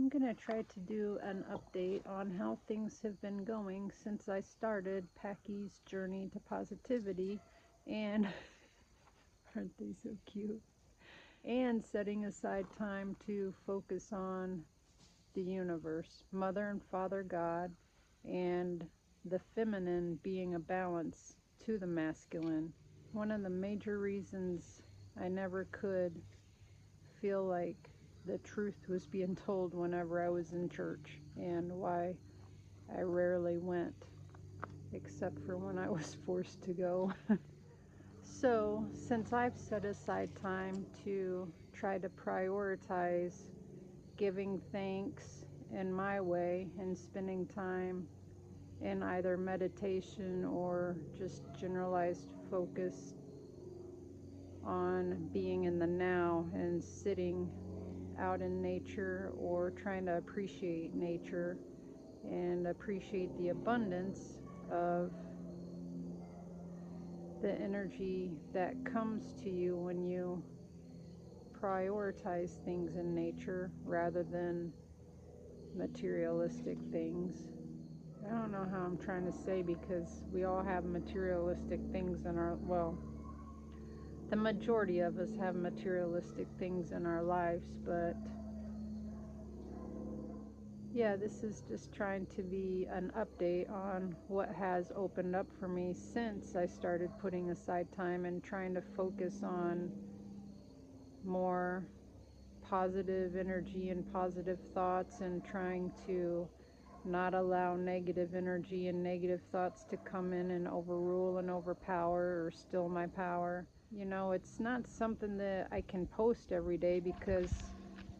I'm going to try to do an update on how things have been going since I started Packy's journey to positivity, and aren't they so cute? And setting aside time to focus on the universe, Mother and Father God, and the feminine being a balance to the masculine. One of the major reasons I never could feel like the truth was being told whenever I was in church, and why I rarely went, except for when I was forced to go. So, since I've set aside time to try to prioritize giving thanks in my way and spending time in either meditation or just generalized focus on being in the now and sitting out in nature or trying to appreciate nature and appreciate the abundance of the energy that comes to you when you prioritize things in nature rather than materialistic things. I don't know how I'm trying to say, because we all have materialistic things in our, well, the majority of us have materialistic things in our lives, but yeah, this is just trying to be an update on what has opened up for me since I started putting aside time and trying to focus on more positive energy and positive thoughts, and trying to not allow negative energy and negative thoughts to come in and overrule and overpower or steal my power. You know, it's not something that I can post every day because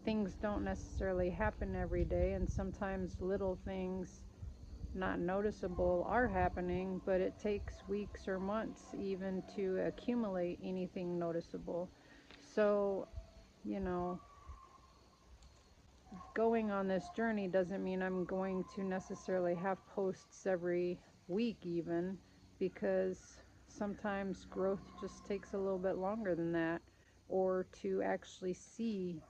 things don't necessarily happen every day, and sometimes little things not noticeable are happening, but it takes weeks or months even to accumulate anything noticeable. So, you know, going on this journey doesn't mean I'm going to necessarily have posts every week even, because sometimes growth just takes a little bit longer than that, or to actually see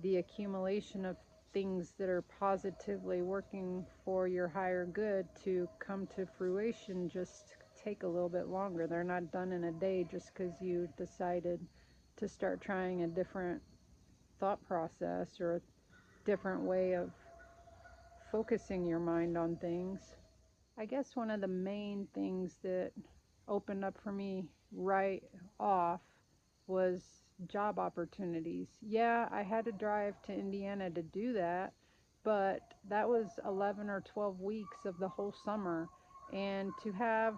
the accumulation of things that are positively working for your higher good to come to fruition just take a little bit longer. They're not done in a day just because you decided to start trying a different thought process or a different way of focusing your mind on things. I guess one of the main things that opened up for me right off was job opportunities. Yeah, I had to drive to Indiana to do that, but that was 11 or 12 weeks of the whole summer. And to have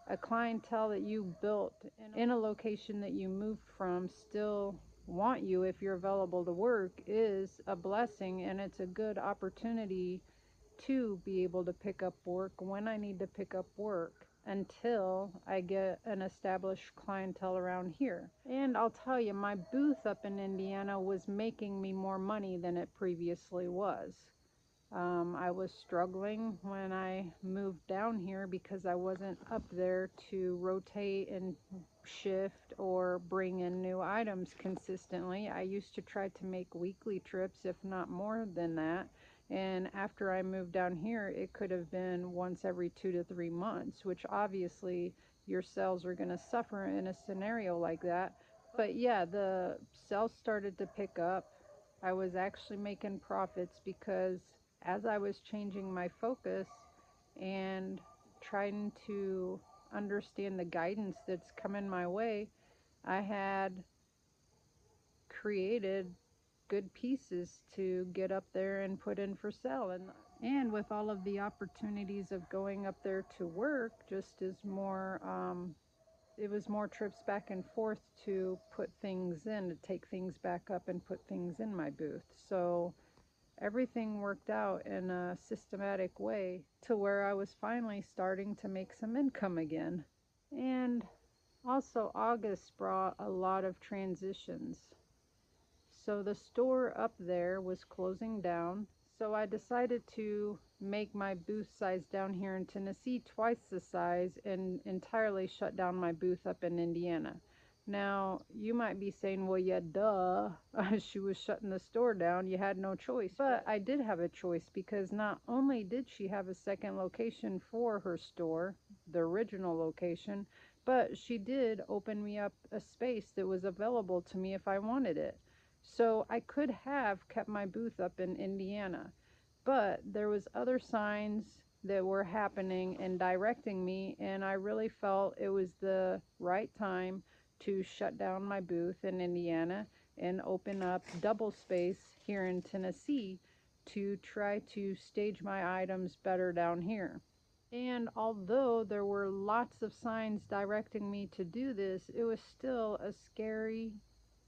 a clientele that you built in a location that you moved from still want you if you're available to work is a blessing, and it's a good opportunity to be able to pick up work when I need to pick up work until I get an established clientele around here. And I'll tell you, my booth up in Indiana was making me more money than it previously was. I was struggling when I moved down here because I wasn't up there to rotate and shift or bring in new items consistently. I used to try to make weekly trips, if not more than that. And after I moved down here, it could have been once every 2 to 3 months, which obviously your sales are going to suffer in a scenario like that. But yeah, the sales started to pick up. I was actually making profits because as I was changing my focus and trying to understand the guidance that's coming my way, I had created good pieces to get up there and put in for sale. And with all of the opportunities of going up there to work, just as more, it was more trips back and forth to put things in, to take things back up and put things in my booth. So everything worked out in a systematic way to where I was finally starting to make some income again. And also August brought a lot of transitions. So the store up there was closing down, so I decided to make my booth size down here in Tennessee twice the size and entirely shut down my booth up in Indiana. Now, you might be saying, well, yeah, duh. She was shutting the store down. You had no choice. But I did have a choice because not only did she have a second location for her store, the original location, but she did open me up a space that was available to me if I wanted it. So I could have kept my booth up in Indiana, but there was other signs that were happening and directing me, and I really felt it was the right time to shut down my booth in Indiana and open up double space here in Tennessee to try to stage my items better down here. And although there were lots of signs directing me to do this, it was still a scary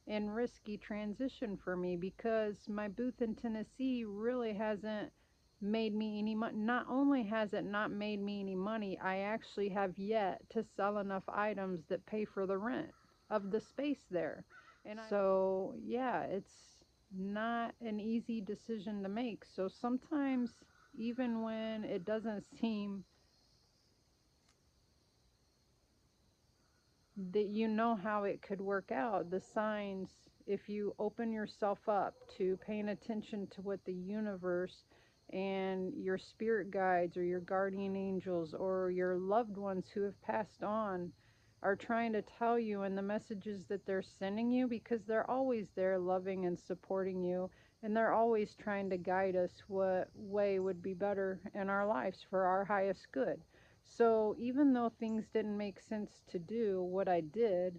and risky transition for me because my booth in Tennessee really hasn't made me any money. Not only has it not made me any money, I actually have yet to sell enough items that pay for the rent of the space there. And so, yeah, it's not an easy decision to make. So sometimes, even when it doesn't seem that you know how it could work out, the signs, if you open yourself up to paying attention to what the universe and your spirit guides or your guardian angels or your loved ones who have passed on are trying to tell you, and the messages that they're sending you, because they're always there loving and supporting you, and they're always trying to guide us what way would be better in our lives for our highest good. So even though things didn't make sense to do what I did,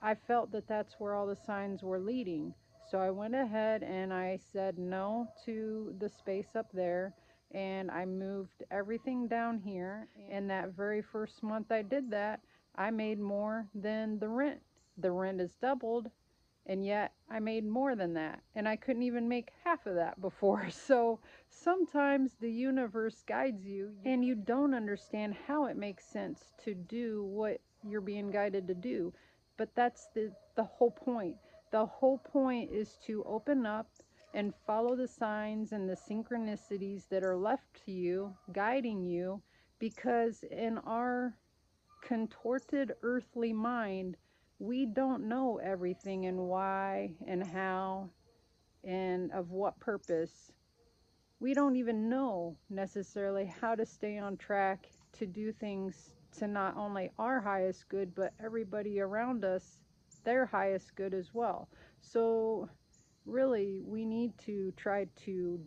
I felt that that's where all the signs were leading. So I went ahead and I said no to the space up there, and I moved everything down here. And that very first month I did that, I made more than the rent. The rent is doubled, and yet I made more than that, and I couldn't even make half of that before. So sometimes the universe guides you and you don't understand how it makes sense to do what you're being guided to do, but that's the whole point. The whole point is to open up and follow the signs and the synchronicities that are left to you, guiding you, because in our contorted earthly mind, we don't know everything and why and how and of what purpose. We don't even know necessarily how to stay on track to do things to not only our highest good, but everybody around us, their highest good as well. So, really, we need to try to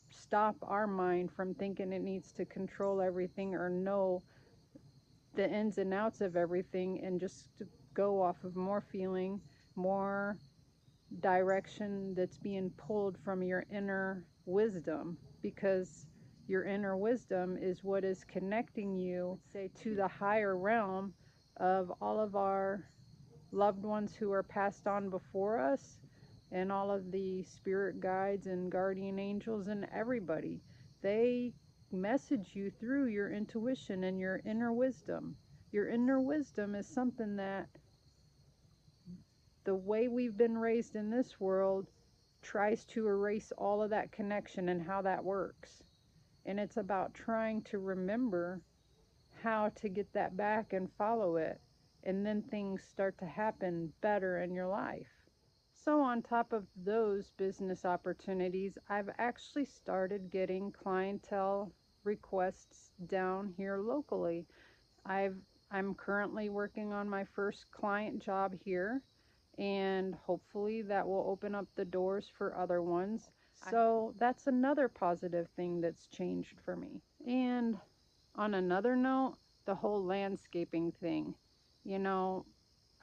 stop our mind from thinking it needs to control everything or know the ins and outs of everything, and just to go off of more feeling, more direction that's being pulled from your inner wisdom, because your inner wisdom is what is connecting you, say, to the higher realm of all of our loved ones who are passed on before us, and all of the spirit guides and guardian angels and everybody. They message you through your intuition and your inner wisdom. Your inner wisdom is something that the way we've been raised in this world tries to erase all of that connection and how that works. And it's about trying to remember how to get that back and follow it. And then things start to happen better in your life. So, on top of those business opportunities, I've actually started getting clientele requests down here locally. I've I'm currently working on my first client job here, and hopefully that will open up the doors for other ones. So that's another positive thing that's changed for me. And on another note, the whole landscaping thing. You know,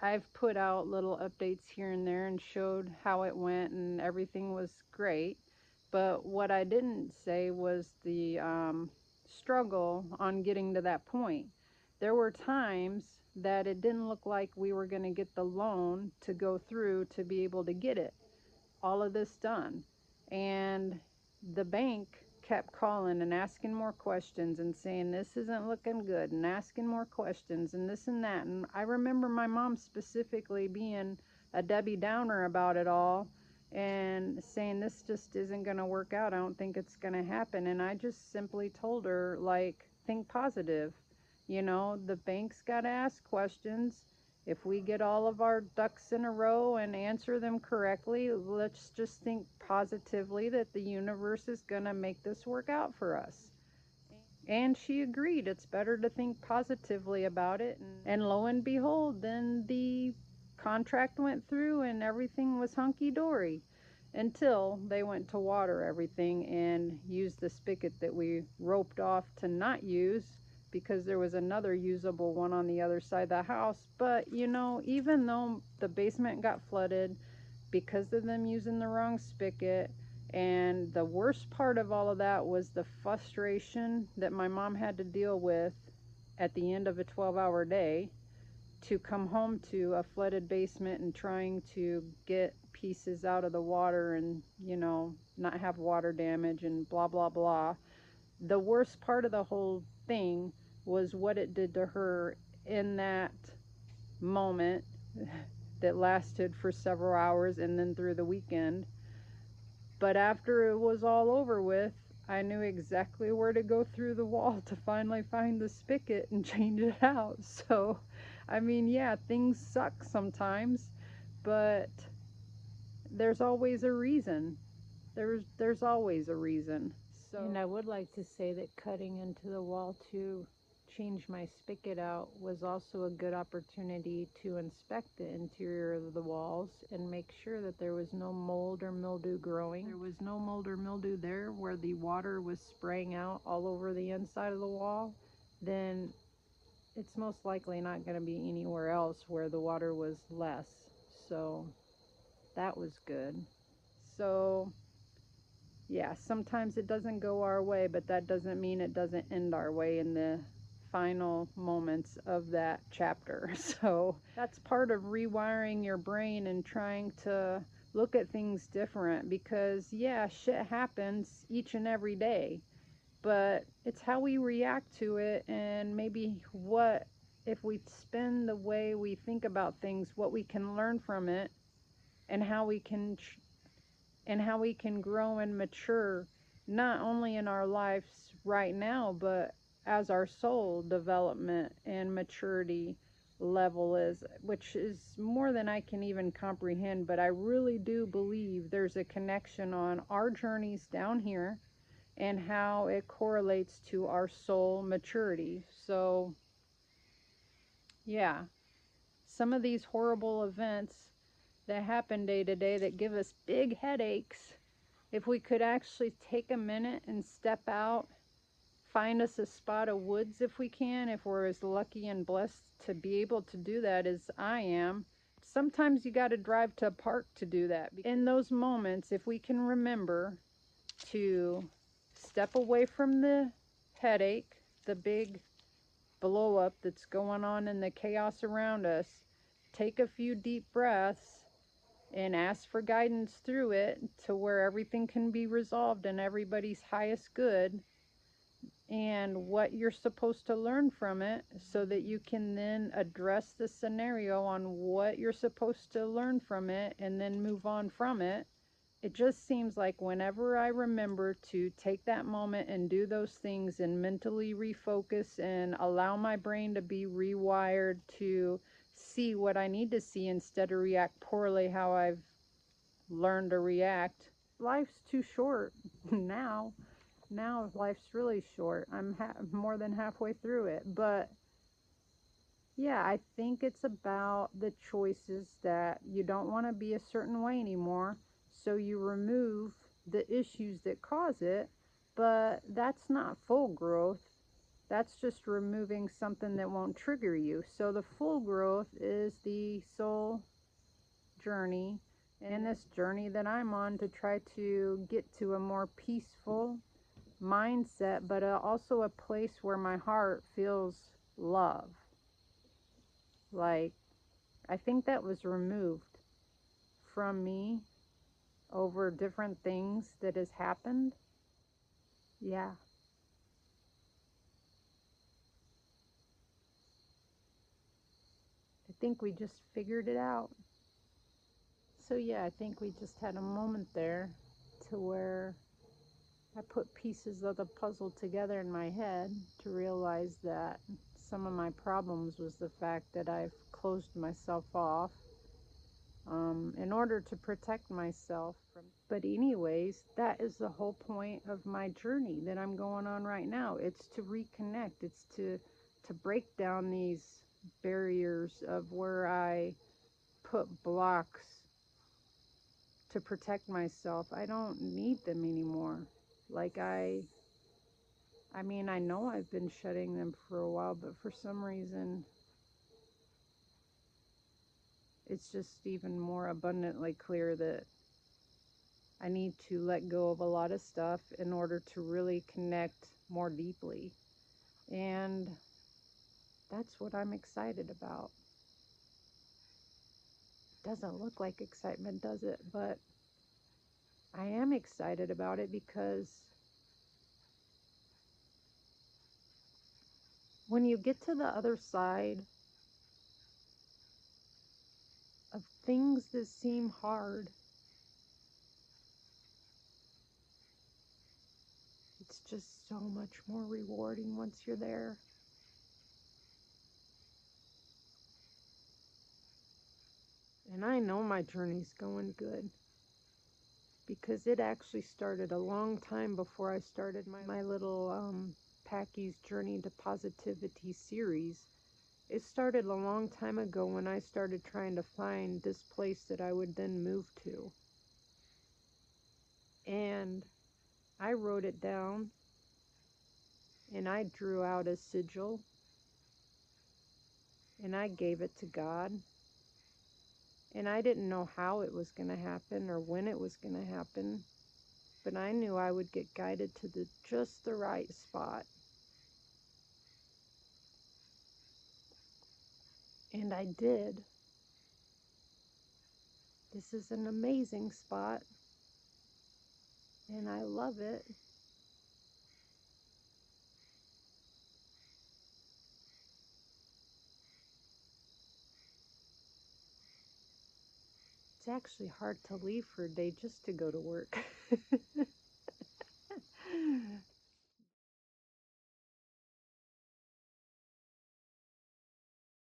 I've put out little updates here and there and showed how it went, and everything was great. But what I didn't say was the struggle on getting to that point. There were times that it didn't look like we were going to get the loan to go through to be able to get it, all of this done. And the bank kept calling and asking more questions and saying this isn't looking good, and asking more questions and this and that. And I remember my mom specifically being a Debbie Downer about it all and saying this just isn't going to work out. I don't think it's going to happen. And I just simply told her, like, think positive. You know, the bank's got to ask questions, If we get all of our ducks in a row and answer them correctly, let's just think positively that the universe is going to make this work out for us. And she agreed it's better to think positively about it. And lo and behold, then the contract went through and everything was hunky dory until they went to water everything and used the spigot that we roped off to not use because there was another usable one on the other side of the house. But you know, even though the basement got flooded because of them using the wrong spigot, and the worst part of all of that was the frustration that my mom had to deal with at the end of a 12-hour day to come home to a flooded basement and trying to get pieces out of the water and, you know, not have water damage and blah, blah, blah. The worst part of the whole thing was what it did to her in that moment that lasted for several hours and then through the weekend. But after it was all over with, I knew exactly where to go through the wall to finally find the spigot and change it out. So, I mean, yeah, things suck sometimes, but there's always a reason. There's always a reason. So, and I would like to say that cutting into the wall to change my spigot out was also a good opportunity to inspect the interior of the walls and make sure that there was no mold or mildew growing. There was no mold or mildew there where the water was spraying out all over the inside of the wall. Then it's most likely not going to be anywhere else where the water was less. So that was good. So yeah, sometimes it doesn't go our way, but that doesn't mean it doesn't end our way in the final moments of that chapter. So that's part of rewiring your brain and trying to look at things different, because yeah, shit happens each and every day, but it's how we react to it, and maybe what if we spin the way we think about things, what we can learn from it, and how we can grow and mature, not only in our lives right now, but as our soul development and maturity level is, which is more than I can even comprehend. But I really do believe there's a connection on our journeys down here and how it correlates to our soul maturity. So yeah, some of these horrible events that happen day to day that give us big headaches, if we could actually take a minute and step out, find us a spot of woods if we can, if we're as lucky and blessed to be able to do that as I am. Sometimes you got to drive to a park to do that. In those moments, if we can remember to step away from the headache, the big blow up that's going on in the chaos around us, take a few deep breaths and ask for guidance through it to where everything can be resolved in everybody's highest good, and what you're supposed to learn from it, so that you can then address the scenario on what you're supposed to learn from it and then move on from it. It just seems like whenever I remember to take that moment and do those things and mentally refocus and allow my brain to be rewired to see what I need to see instead of react poorly how I've learned to react. Life's too short now. Now life's really short. I'm more than halfway through it. But yeah, I think it's about the choices that you don't want to be a certain way anymore. So you remove the issues that cause it. But that's not full growth. That's just removing something that won't trigger you. So the full growth is the soul journey, and this journey that I'm on to try to get to a more peaceful mindset, but also a place where my heart feels love. Like, I think that was removed from me over different things that has happened. Yeah. I think we just figured it out. So yeah, I think we just had a moment there to where I put pieces of the puzzle together in my head to realize that some of my problems was the fact that I've closed myself off in order to protect myself from. But anyways, that is the whole point of my journey that I'm going on right now. It's to reconnect. It's to break down these barriers of where I put blocks to protect myself. I don't need them anymore. Like I mean, I know I've been shedding them for a while, but for some reason it's just even more abundantly clear that I need to let go of a lot of stuff in order to really connect more deeply. And that's what I'm excited about. Doesn't look like excitement, does it? But I am excited about it because when you get to the other side of things that seem hard, it's just so much more rewarding once you're there. And I know my journey's going good because it actually started a long time before I started my little Packy's Journey to Positivity series. It started a long time ago when I started trying to find this place that I would then move to. And I wrote it down and I drew out a sigil and I gave it to God. And I didn't know how it was going to happen or when it was going to happen, but I knew I would get guided to just the right spot. And I did. This is an amazing spot, and I love it. It's actually hard to leave for a day just to go to work.